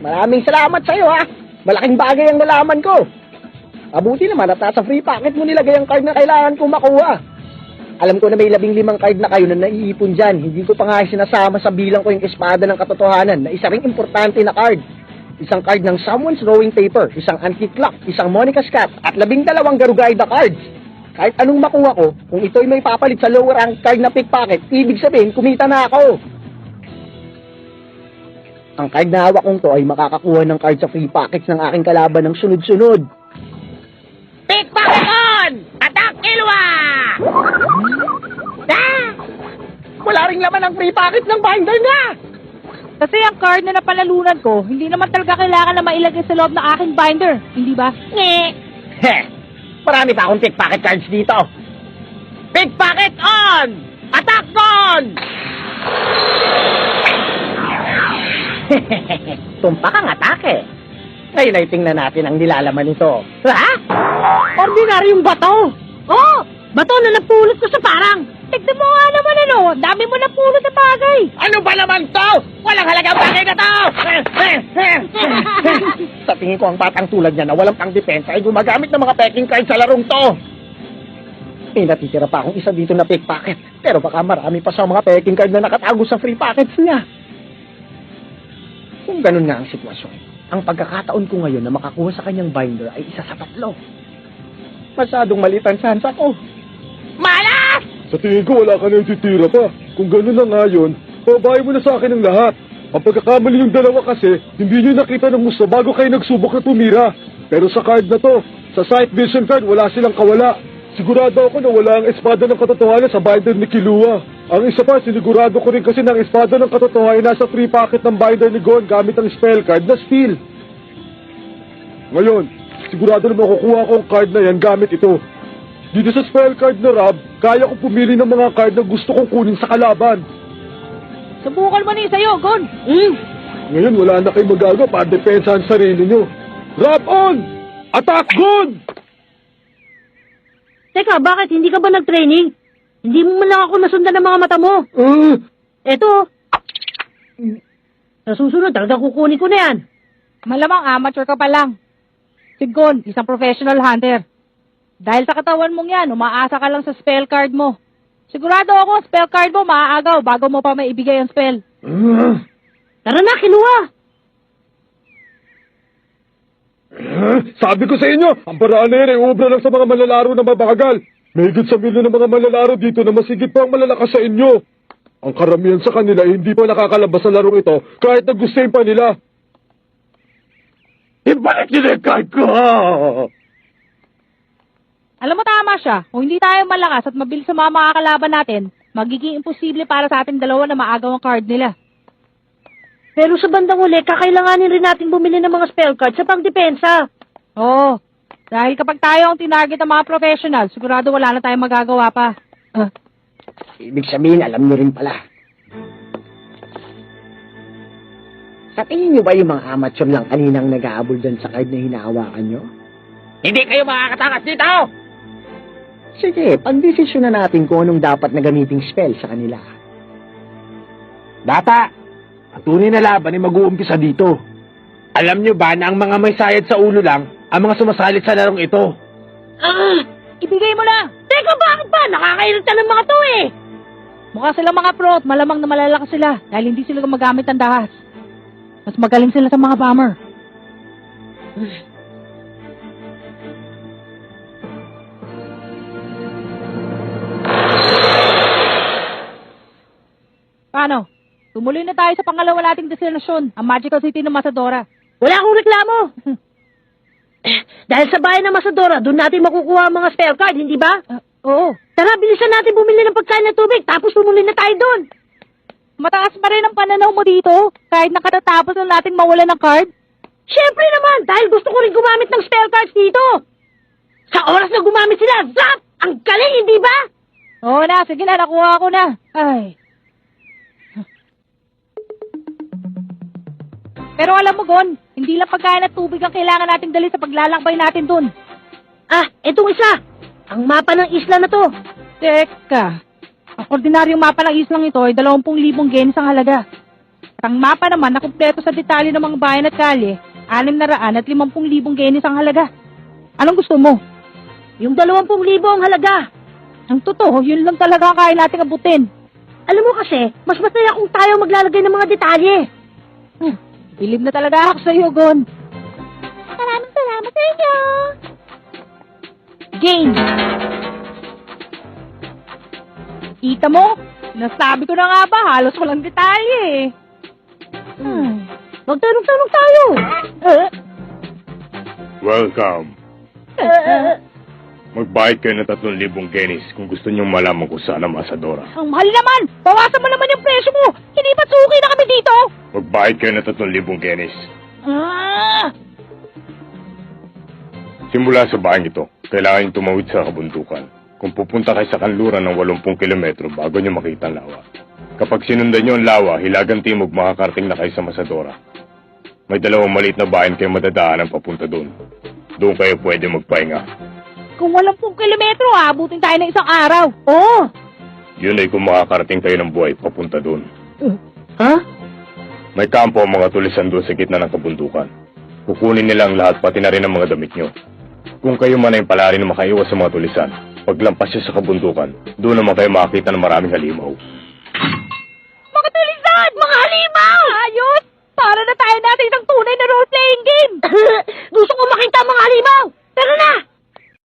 Maraming salamat sa'yo, ha. Malaking bagay ang nalaman ko. Mabuti naman at nasa free packet mo nilagay ang card na kailangan kong makuha. Alam ko na may 15 card na kayo na naiipon dyan. Hindi ko pa nga sinasama sa bilang ko yung espada ng katotohanan na isa ring importante na card. Isang card ng someone's drawing paper, isang antique clock, isang Monica's cat, at 12 Garugaida cards. Kahit anong makuha ko, kung ito'y may papalit sa lower rank card na pickpocket, ibig sabihin, kumita na ako. Ang card na hawak kong to ay makakakuha ng card sa free packets ng aking kalaban ng sunod-sunod. Pickpocket on! Attack Kilwa! Ah! Wala ring laman ang free packet ng binder na! Kasi ang card na napalalunan ko, hindi naman talaga kailangan na mailagay sa loob ng aking binder. Hindi ba? Heh! Marami pa akong pickpocket cards dito. Pickpocket on! Attack on! Tumpak ang atake. Ngayon ay tingnan natin ang nilalaman nito. Ha? Ordinaryong bato! Oh! Bato na napulot ko sa parang! Tignan mo nga naman ano! Dami mo napulot na bagay! Ano ba naman to? Walang halagang bagay na to! Sa tingin ko ang batang tulad niya na walang pang depensa ay gumagamit ng mga peking cards sa larong to. May natitira pa akong isa dito na pickpocket. Pero baka marami pa sa mga peking card na nakatago sa free packets niya. Kung ganun nga ang sitwasyon, ang pagkakataon ko ngayon na makakuha sa kanyang binder ay isa sa 3. Masyadong maliit ang chance ko. Malas! Sa tingin ko, wala ka na yung titira pa. Kung gano'n na nga yun, pabahay mo na sa akin ang lahat. Ang pagkakamali yung dalawa kasi, hindi nyo nakita ng gusto bago kayo nagsubok na tumira. Pero sa card na to, sa sight vision card, wala silang kawala. Sigurado ako na wala ang espada ng katotohanan sa binder ni Kilua. Ang isa pa, sinigurado ko rin kasi ng espada ng katotohanan ay nasa free packet ng binder ni Gon gamit ang spell card na Steel. Ngayon, sigurado na makukuha ko ang card na yan gamit ito. Dito sa spell card na Rob, kaya ko pumili ng mga card na gusto kong kunin sa kalaban. Subukan mo ni sa'yo, Gon! Ngayon, wala na kayong magagawa para depensa ang sarili nyo. Rob on! Attack Gon! Teka, bakit? Hindi ka ba nag-training? Hindi mo man lang ako nasundan ng mga mata mo. Eto. Sa susunod, talagang kukunin ko na yan. Malamang amateur ka pa lang. Si Gon, isang professional hunter. Dahil sa katawan mong yan, umaasa ka lang sa spell card mo. Sigurado ako, spell card mo maaagaw bago mo pa maibigay ang spell. Tara na, kinuha! Sabi ko sa inyo, ang paraan na yan ay ubra lang sa mga malalaro na mabagal. May higit sa milyon ng mga malalaro dito na masigit pa ang malalakas sa inyo. Ang karamihan sa kanila ay hindi pa nakakalabas sa larong ito kahit na gustuin pa nila. Ibalik nila yung card ko! Alam mo, tama siya. Kung hindi tayo malakas at mabilis sa mga makakalaban natin, magiging imposible para sa ating dalawa na maagaw ang card nila. Pero sa bandang uli, kakailanganin rin natin bumili ng mga spell cards sa pangdepensa. Oo. Dahil kapag tayo ang tinarget ng mga professional, sigurado wala na tayong magagawa pa. Ibig sabihin, alam niyo rin pala. Sa tingin niyo ba yung mga amateur lang kaninang nag-aabol dyan sa card na hinahawakan niyo? Hindi kayo makakatakas dito! Sige, pagdesisyon na natin kung anong dapat na gamiting spell sa kanila. Bata, ang tunay na laban ay mag-uumpisa dito. Alam nyo ba na ang mga may sayad sa ulo lang ang mga sumasalit sa larong ito? Ibigay mo na! Teka, bakit ba? Nakakairita ng mga to eh! Mukha silang mga pro at malamang na malalakas sila dahil hindi sila gumagamit ng dahas. Mas magaling sila sa mga bomber. Paano? Tumuloy na tayo sa pangalawa nating destinasyon, ang Magical City ng Masadora. Wala akong reklamo! Dahil sa bayan ng Masadora, doon natin makukuha ang mga spell card, hindi ba? Oo. Tara, bilisan natin bumili ng pagkain ng tubig, tapos tumuloy na tayo doon. Mataas pa rin ang pananaw mo dito, kahit nakatatapos na natin mawala ng card? Siyempre naman, dahil gusto ko rin gumamit ng spell cards dito. Sa oras na gumamit sila, zap! Ang galing, hindi ba? Oo na, sige na, nakuha ko na. Ay... Pero alam mo, Gon, hindi lang pagkain at tubig ang kailangan nating dali sa paglalakbay natin dun. Ah, etong isa. Ang mapa ng isla na to. Teka. Ang ordinaryong mapa ng islang ito ay 20,000 genis ang halaga. At ang mapa naman na kumpleto sa detalye ng mga bayan at kalye, 650,000 genis ang halaga. Anong gusto mo? Yung 20,000 ang halaga. Ang totoo, yun lang talaga ang kaya nating abutin. Alam mo kasi, mas masaya kung tayo maglalagay ng mga detalye. Bilib na talaga ako sa iyo, Gon. Maraming salamat sa inyo. Game. Kita mo? Nasabi ko na nga ba, halos walang detalye eh. Magtanong-tanong tayo. Welcome. Magbayad kayo ng 3,000 genis kung gusto niyong malaman kung saan ang Masadora. Ang mahal naman! Bawasan mo naman yung presyo mo! Hindi ba suki na kami dito? Magbayad kayo ng 3,000 genis. Ah! Simula sa bayan ito, kailangan niyong tumawid sa kabundukan. Kung pupunta kayo sa kanluran ng 80 kilometro bago niyo makita ang lawa. Kapag sinundan niyo ang lawa, hilagang timog makakarating na kayo sa Masadora. May 2 maliit na bayan kayo madadaanan papunta doon. Doon kayo pwede magpahinga. Kung 80 kilometro, abutin tayo ng isang araw. Oo! Yun ay kung makakarating kayo ng buhay papunta doon. Ha? May kampo ang mga tulisan doon sa gitna ng kabundukan. Kukunin nila ang lahat pati na rin ang mga damit nyo. Kung kayo man ay palari na makaiwas sa mga tulisan, paglampas nyo sa kabundukan, doon naman kayo makakita ng maraming halimaw. Mga tulisan! Mga halimaw! Ayos! Para na tayo natin isang tunay na role-playing game! Gusto ko makita ang mga halimaw. Tara na!